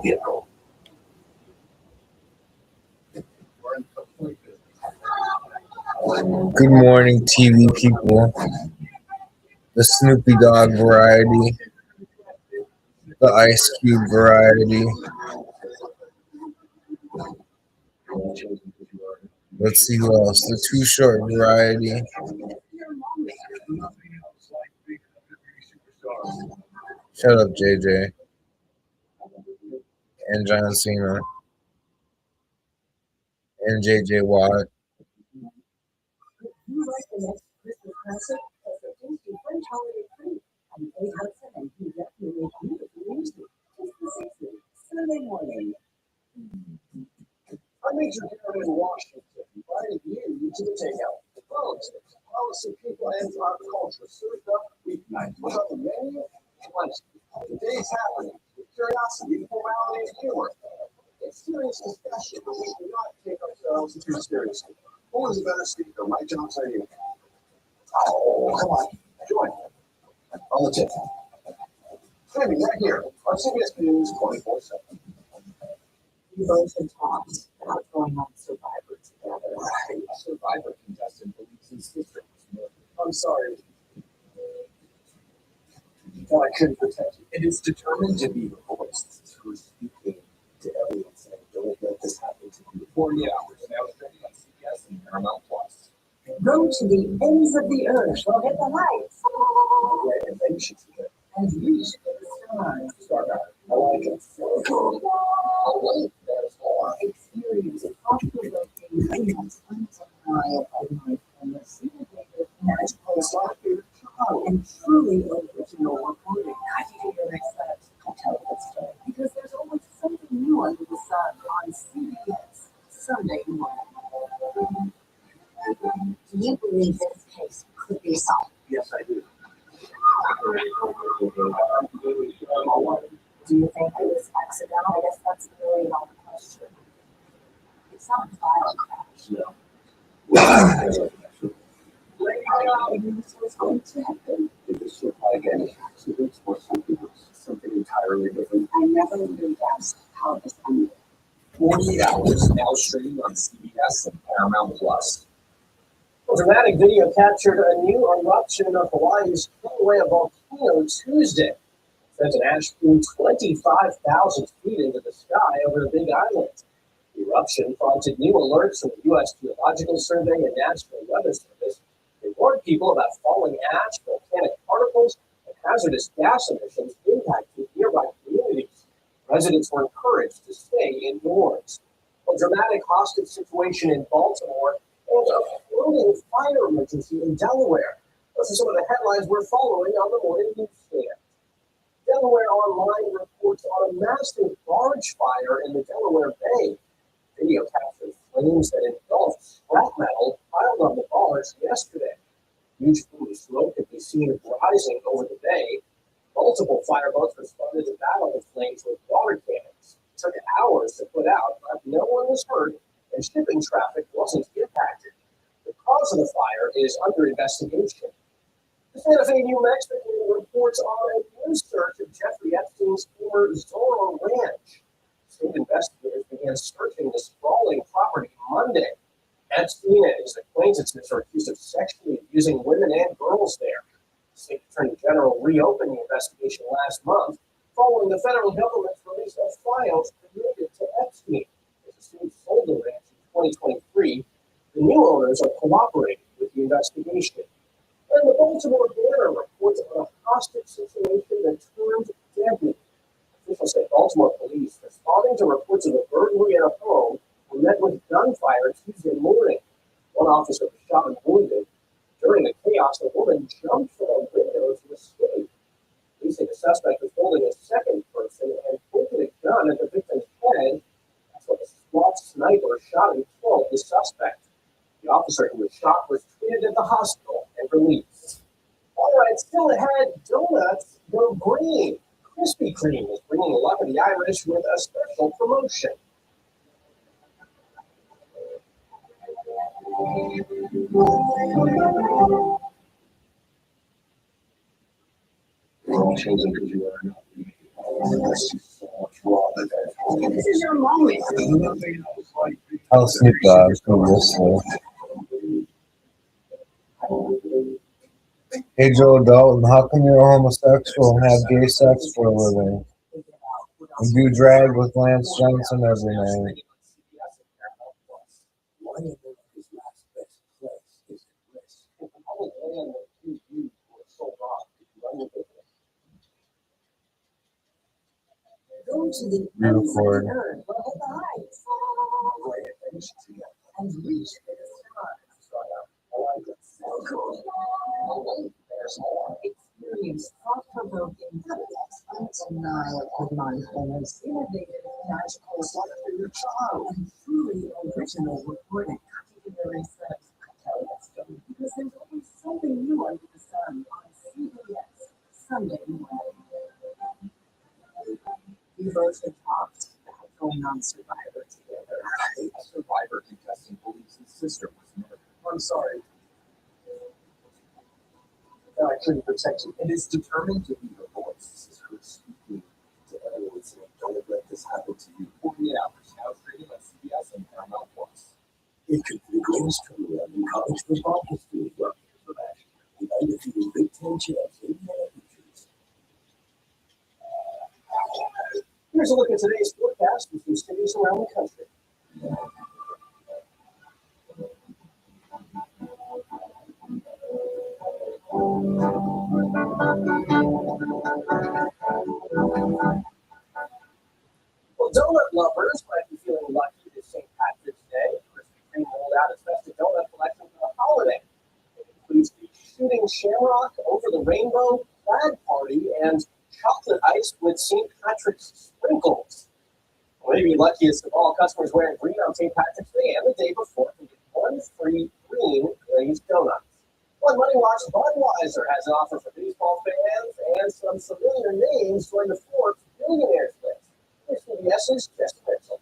Good morning, TV people. The Snoopy Dogg variety, the Ice Cube variety. Let's see who else. The Too Short variety. Shut up, JJ. And John Cena. And JJ Watt. Sunday morning. I made your dinner in Washington. Invited you to the takeout. Politics, policy, people, and our culture. Served up weeknight. What's on the menu? Plenty. Today's happening. Curiosity, morality, and humor. It's serious discussion, but we do not take ourselves too seriously. Who is a better speaker, Mike Johnson or you? Oh, come on. Join me. On the tip. Streaming right here on CBS News 24/7. You both have talked about going on Survivor together. Right. A Survivor contestant believes his sister was murdered. I'm sorry. No, I couldn't protect you. It is determined to be the voice who's speaking to everyone saying, don't let this happen to you. 40 hours now streaming on CBS and Paramount Plus. Go to the ends of the earth. Go get the lights. Right, and then you should see it. And you should get the stars. Star Power. I like it. Oh, wait, there's more. Experience thought-provoking moments undeniable of life and the single-player magical and truly original reporting. How do you do your next set? I'll tell you the story. Because there's always something new under the sun on CBS Sunday morning. Do you believe this case could be solved? Yes, I do. Do you think it was accidental? I guess that's the million-dollar question. It's not a violent crash. No. What's going to happen? It was sort of like any accidents or something entirely different. I never really asked how this ended. 48 hours now streaming on CBS and Paramount Plus. A dramatic video captured a new eruption of Hawaii's Kilauea volcano Tuesday. Sent an ash plume 25,000 feet into the sky over the Big Island. The eruption prompted new alerts from the U.S. Geological Survey and National Weather Service. They warned people about falling ash, volcanic particles, and hazardous gas emissions impacting nearby communities. Residents were encouraged to stay indoors. A dramatic hostage situation in Baltimore and a floating fire emergency in Delaware. Those are some of the headlines we're following on the morning newsstand. Delaware Online reports on a massive barge fire in the Delaware Bay. Video captures flames that engulfed scrap metal piled on the barge yesterday. Huge plume of smoke could be seen rising over the bay. Multiple fireboats responded to battle the flames with water cannons. It took hours to put out, but no one was hurt, and shipping traffic wasn't impacted. The cause of the fire is under investigation. The Santa Fe, New Mexico reports on a new search of Jeffrey Epstein's former Zorro Ranch. State investigators began searching the sprawling property Monday. Epstein and his acquaintances are accused of sexually abusing women and girls there. The state attorney general reopened the investigation last month following the federal government's release of files related to Epstein. As the state sold the ranch in 2023, the new owners are cooperating with the investigation. And the Baltimore Banner reports on a hostage situation that turned deadly. Officials say Baltimore police, responding to reports of a burglary at a home, were met with gunfire Tuesday morning. One officer was shot and wounded. During the chaos, a woman jumped from a window to escape. Police say the suspect was holding a second person and pointed a gun at the victim's head. That's when a SWAT sniper shot and killed the suspect. The officer who was shot was treated at the hospital and released. All right, still ahead, donuts go green. Krispy Kreme is bringing luck of the Irish with a special promotion. We're all chosen because you are not. This is your moment. I'll Snoop Dogg from listening. Hey Joe Dalton, how come you're homosexual and have gay sex for a living? And do drag with Lance Johnson every night. Go to the Beautiful. ends of the earth, look at the heights, and reach for the stars. Experience thought-provoking, undeniable mindfulness, innovative, magical, wonder, charm, and truly original recording. Because there's always something new under the sun on CBS Sunday morning. You both have talked about going on Survivor together. A Survivor contestant believes his sister was murdered. I'm sorry. I couldn't protect you. And is determined to be her voice. This is her speaking to everyone saying, don't let this happen to you. 48 hours now, streaming on CBS and Paramount Plus. It could be the greatest turnaround in college football history. From action, the undefeated Big Ten champs, Indiana Features. Here's a look at today's forecast with some cities around the country. Well, donut lovers might be feeling lucky this St. Patrick's Day. Krispy Kreme rolled out its festive donut collection for the holiday. It includes the Shooting Shamrock, Over the Rainbow, Plaid Party, and chocolate ice with St. Patrick's sprinkles. Well, maybe luckiest of all, customers wearing green on St. Patrick's Day and the day before can get one free green glazed donuts. One Money Watch Budweiser has an offer for baseball fans, and some familiar names join the Forbes billionaires list. Here's CBS's Jessica Mitchell.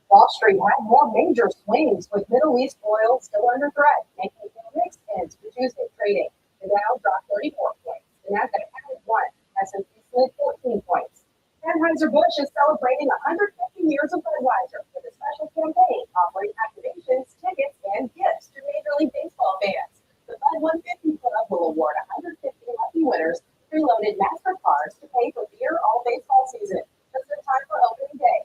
Wall Street had more major swings with Middle East oil still under threat, making it mixed ends for Tuesday trading. The Dow dropped 34 points. The Nasdaq added 1. S&P slid 14 points. Anheuser-Busch is celebrating 150 years of Budweiser with a special campaign offering activations, tickets, and gifts to Major League Baseball fans. The Bud 150 Club will award 150 lucky winners preloaded MasterCards to pay for beer all baseball season, just in time for opening day.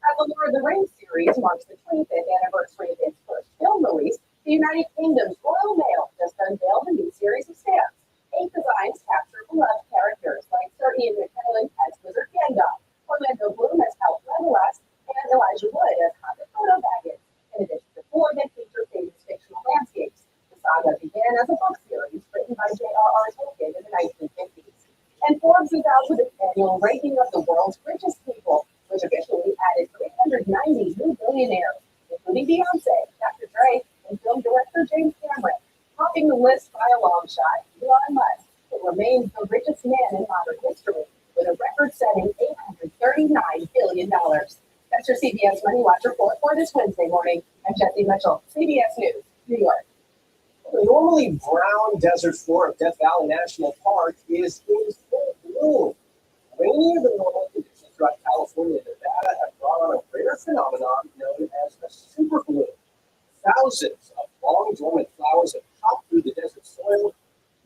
As the Lord of the Rings series marks the 25th anniversary of its first film release, the United Kingdom's Royal Mail just unveiled a new series of stamps. 8 designs capture beloved characters like Sir Ian McKellen as Wizard Gandalf, Orlando Bloom as Count Legolas, and Elijah Wood as Hobbit Frodo Baggins, in addition to 4 that feature famous fictional landscapes. The saga began as a book series written by J.R.R. Tolkien in the 1950s. And Forbes is out with its annual ranking of the world's richest people, which officially added 390 new billionaires, including Beyonce, Dr. Dre, and film director James Cameron. Topping the list by a long shot, Elon Musk, who remains the richest man in modern history, with a record-setting $839 billion. That's your CBS Money Watch report for this Wednesday morning. I'm Jesse Mitchell, CBS News, New York. The normally brown desert floor of Death Valley National Park is in full bloom. Rainier than normal conditions throughout California and Nevada have brought on a rare phenomenon known as a super bloom. Thousands of long dormant flowers have popped through the desert soil,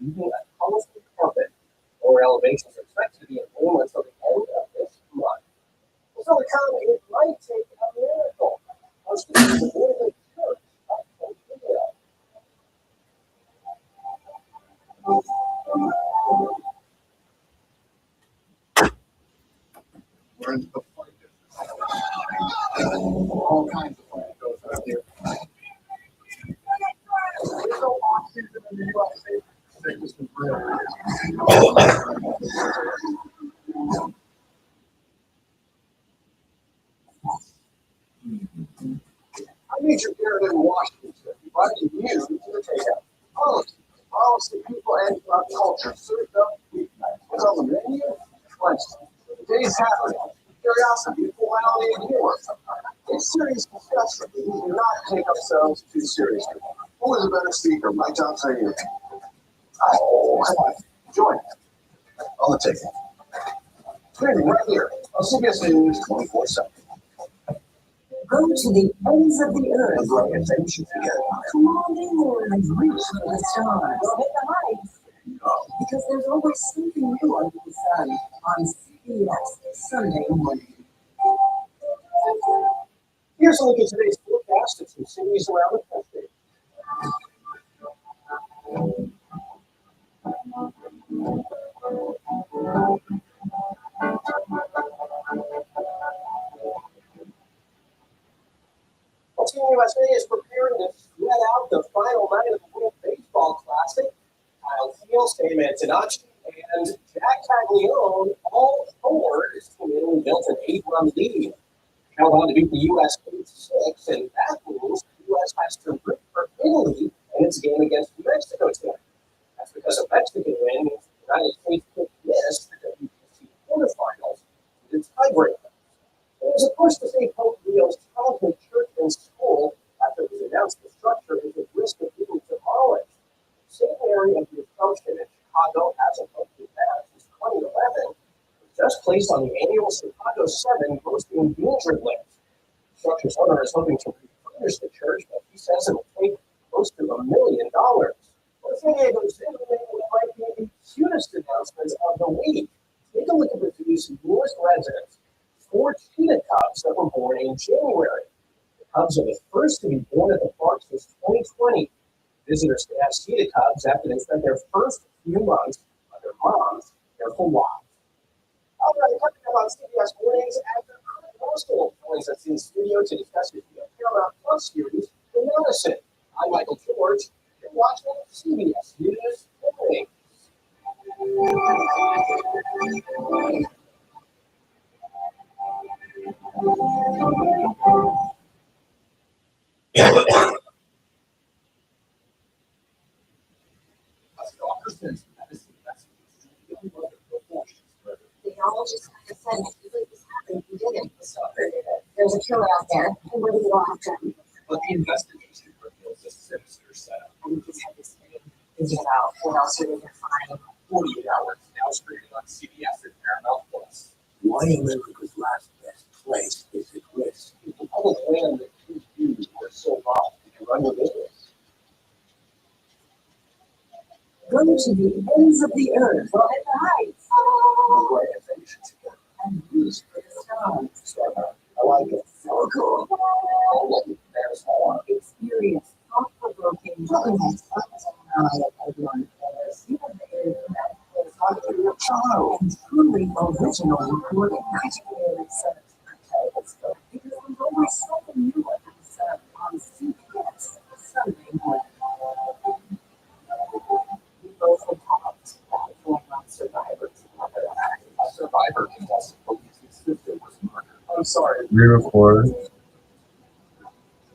leaving a colorful carpet. Lower elevations are expected to be in bloom until the end of this month. So the comment, it might take a miracle. Hosted by the Mormon Church of Colorado. We're into the fight business. All kinds of fun goes out here. There's no off-season in the USA. Sickness is real. I need your parent in Washington, inviting you to the takeout. Policy, people, and culture served up weeknights. What's on the menu? Lunchtime. Today's happening. Curiosity, formality, and humor. It's serious discussion. We do not take ourselves too seriously. Who is a better speaker, Mike Johnson or you? Oh, come on. Join us on the ticket. Right here. On CBS News 24/7. Go to the ends of the earth. The great adventure together. Come on in and reach for the stars. Hit the heights. Because there's always something new under the sun on CBS Sunday morning. Here's a look at today's forecast of some cities around the country. Well, Team USA is preparing to sweat out the final night of the World Baseball Classic. Kyle Fields, Sam Antonacci, and Jack Caglione all scored as Team Italy built an 8-run lead. Held on to beat the U.S. 8-6, and that means the U.S. has to root for Italy in its game against Mexico tonight. That's because a Mexican win means the United States could miss the WBC quarterfinals to the tiebreaker. There was a push to save Pope Leo's childhood church and school after it was announced the structure is at risk of being demolished. The same area of the assumption in Chicago hasn't hosted that since 2011. Just placed on the annual Chicago 7 Most Endangered list. The structure's owner is hoping to refurnish the church, but he says it will take close to $1 million. Well, the San Diego Zoo might be the cutest announcement of the week. Take a look at the zoo's newest residents, 4 cheetah cubs that were born in January. The cubs are the first to be born at the park since 2020. Visitors can have cheetah cubs after they spent their first few months on their mom's careful watch. All right, coming up on CBS Mornings, after Kurt Russell joins us in studio to discuss his new Paramount Plus series, The Madison. I'm Michael George. You're watching CBS News Mornings. They all just kind of said, if you let this happen, you did it. So there's a killer out there, and we're going to go after him. But the investigation reveals a sinister setup. And we just had this thing thinking about what else are they going to find. 48 hours now streaming on CBS and Paramount Plus. Why America's last best place is at risk. If the public land that you are so rough, you can run your business. Go to the ends of the earth. Well, at the heights. The great adventure together. And reach for the stars. I like it. So cool. Oh, look, there's more. Experience thought-provoking documents and truly original recording. Because there's always something new on CBS Sunday morning. We both had talked about going on Survivor. A survivor contestant believes his sister was murdered. I'm sorry. Re-record.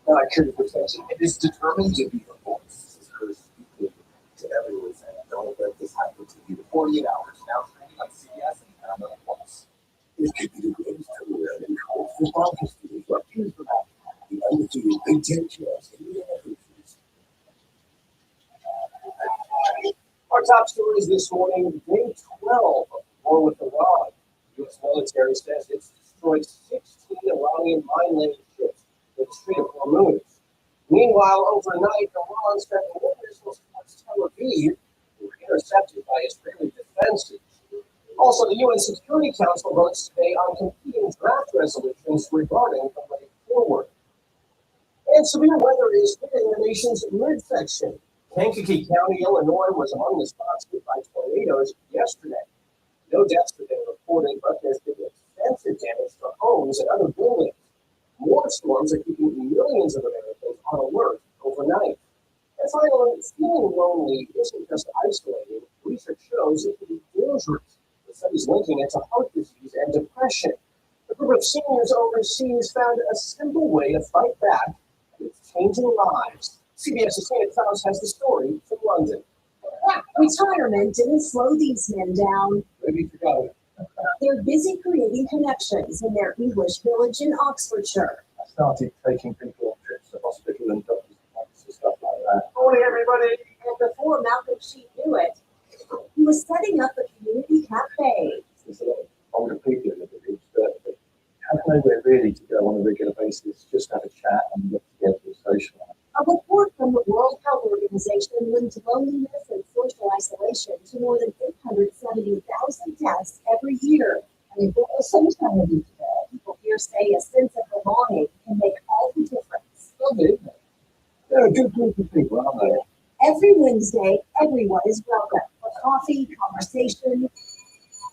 I couldn't attention. It is determined to be a voice. This is her speaking to everyone saying, don't let this happen to you. 48 hours now streaming on CBS and Paramount Plus. It could be the greatest turnaround in college football history. But here's the fact. The undefeated Big Ten champs in the NFL. Our top stories this morning, day 12 of War with Iran. The U.S. military says it's destroyed 16 Iranian mine-laying ships in the Strait of Hormuz. Meanwhile, overnight, Iran sent more missiles towards Tel Aviv, who were intercepted by Israeli defenses. Also, the UN Security Council votes today on competing draft resolutions regarding the way forward. And severe weather is hitting the nation's midsection. Kankakee County, Illinois was among the spots hit by tornadoes yesterday. No deaths have been reported, but there's been extensive damage to homes and other buildings. More storms are keeping millions of Americans on alert overnight. And finally, feeling lonely isn't just isolating. Research shows it can be dangerous, with studies linking it to heart disease and depression. A group of seniors overseas found a simple way to fight back, and it's changing lives. CBS's St. Klaus has the story from London. Retirement didn't slow these men down. Maybe you forgot it. They're busy creating connections in their English village in Oxfordshire. I started taking people on trips to hospital and doctors' appointments and stuff like that. Morning, everybody. And before Malcolm Sheep knew it, he was setting up a community cafe. There's a lot of older people in the village that Have no way really to go on a regular basis, just have a chat and get together and socialise. A report from the World Health Organization links loneliness and social isolation to more than 870,000 deaths every year. And if sometime of each day, people here say a sense of belonging can make all the difference. Lovely, isn't it? They're a good group of people, aren't they? Every Wednesday, everyone is welcome for coffee, conversation,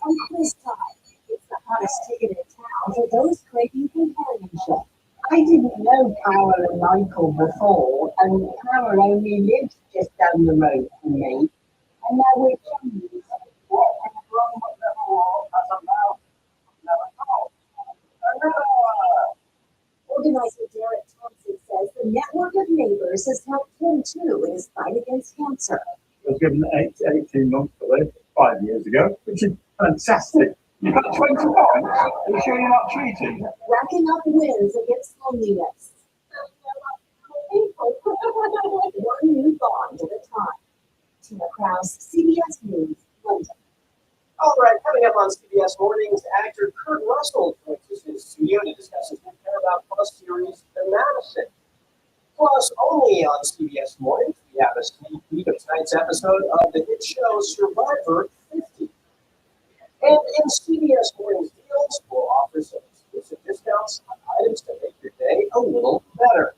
and quiz time. It's the hottest ticket in town for those craving companionship. I didn't know Carol and Michael before, and Carol only lives just down the road from me. And now we're chums. What is wrong with the wall as a mouth? Never know. Organizer Derek Thompson says the network of neighbors has helped him too in his fight against cancer. I was given 8 to 18 months to live 5 years ago, which is fantastic. You've got 21. Are you sure you're not treating? Racking up wins against loneliness. One new bond at a time. Tina Krause, CBS News, London. All right, coming up on CBS Mornings, actor Kurt Russell joins us in the studio to discuss his new Paramount Plus series, The Madison. Plus, only on CBS Mornings, we have a sneak peek of tonight's episode of the hit show Survivor 50. And in CBS Mornings deals, we'll offer some exclusive discounts on items to make your day a little better.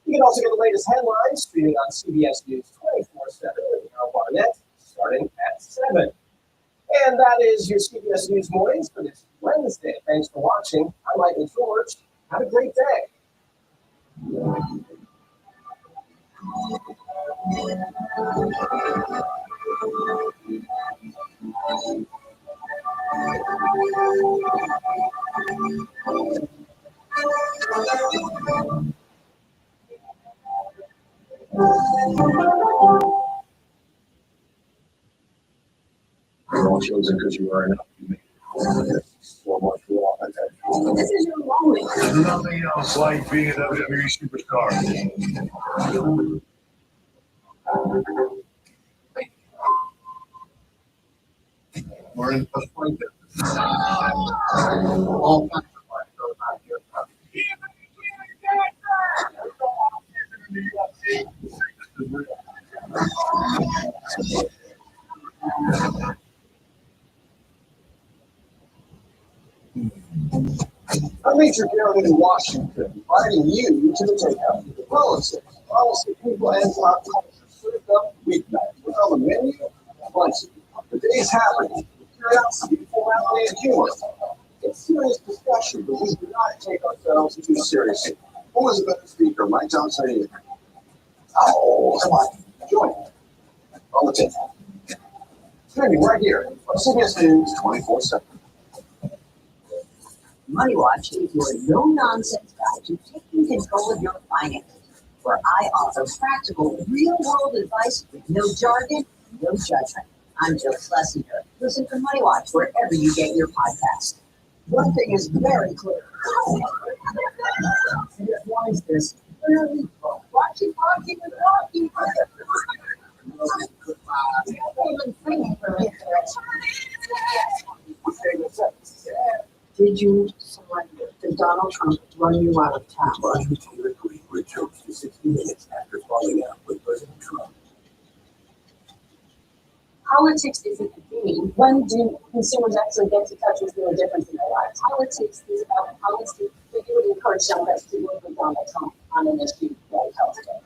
You can also get the latest headlines streaming on CBS News 24/7 with Carol Barnett, starting at 7. And that is your CBS News Mornings for this Wednesday. Thanks for watching. I'm Michael George. Have a great day. You're all chosen because you are enough to me. So much for all. This is your moment. There's nothing else like being a WWE superstar. We're in the fight. All kinds of fight goes on here. I'm Major Garrett in Washington, inviting you to the takeout of the politics. Policy, people, and pop culture served up weeknights. What's on the menu? Plenty. The day's happening. Curiosity, formality, and humor. It's serious discussion, but we do not take ourselves too seriously. Who is a better speaker, Mike Johnson or you? Oh, come on. Join me. On the takeout. Streaming right here on CBS News 24/7. Money Watch is your no-nonsense guide to taking control of your finances, where I offer practical, real-world advice with no jargon, no judgment. I'm Jill Schlesinger. Listen to Money Watch wherever you get your podcasts. One thing is very clear. Why is this? Watching with Rocky. Did you surrender? Did Donald Trump run you out of town? Washington agreed with jokes for 60 minutes after falling out with President Trump. Politics isn't a game. When do consumers actually get to touch and feel a difference in their lives? Politics is about policy. We would encourage Democrats to work with Donald Trump on an issue like healthcare.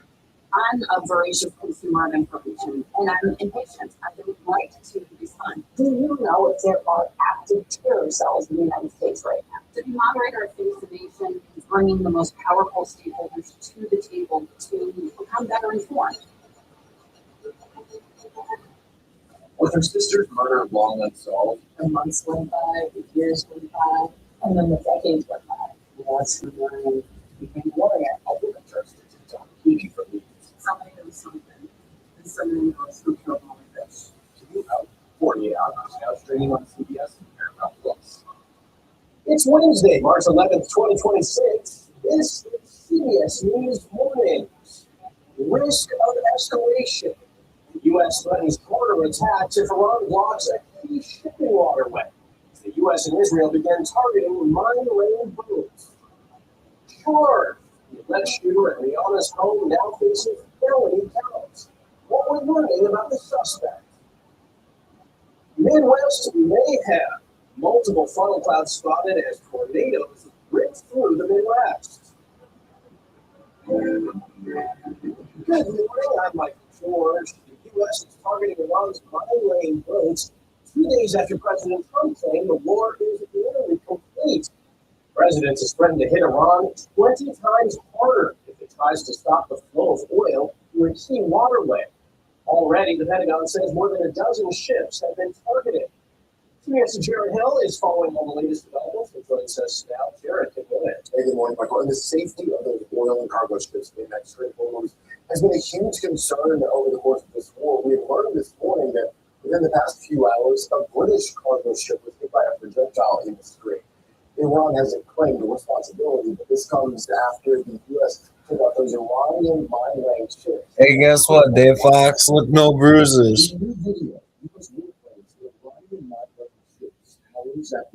I'm a voracious consumer of information, and I'm impatient. I would like to respond. Do you know if there are active terror cells in the United States right now? To be moderator of Face the Nation is bringing the most powerful stakeholders to the table to become better informed. Was her sister's murder long unsolved? The months went by, the years went by, and then the decades went by. That's when I became a lawyer. I wouldn't trust it to talk easy for me. Somebody knows something, and somebody knows who killed all of this. To you out 48 hours now, streaming on CBS and Paramount Plus. It's Wednesday, March 11th, 2026. This is CBS News Mornings. Risk of escalation. The U.S. threatens border attack if Iran blocks a key shipping waterway. The U.S. and Israel began targeting mine-laden boats. Sure, the alleged shooter at Rihanna's home now faces felony counts. What we're learning about the suspect. Midwest mayhem. Multiple funnel clouds spotted as tornadoes ripped through the Midwest. Good morning, I'm Michael George. The U.S. is targeting Iran's mine-laying boats 2 days after President Trump claimed the war is nearly complete. The president is threatened to hit Iran 20 times harder if it tries to stop the flow of oil through a key waterway. Already, the Pentagon says more than a dozen ships have been targeted. CBS's Jared Hill is following all the latest developments and joins us now. Jared, good morning. Hey, good morning, Michael. And the safety of those oil and cargo ships in that Strait of Hormuz has been a huge concern over the course of this war. We have learned this morning that within the past few hours, a British cargo ship was hit by a projectile in the Strait. Iran hasn't claimed the responsibility, but this comes after the U.S. took out those Iranian mine-laying ships. Hey, guess what, Dave Fox? With no bruises. In a new video, U.S. warplanes hit Iranian mine-laying ships. How exactly?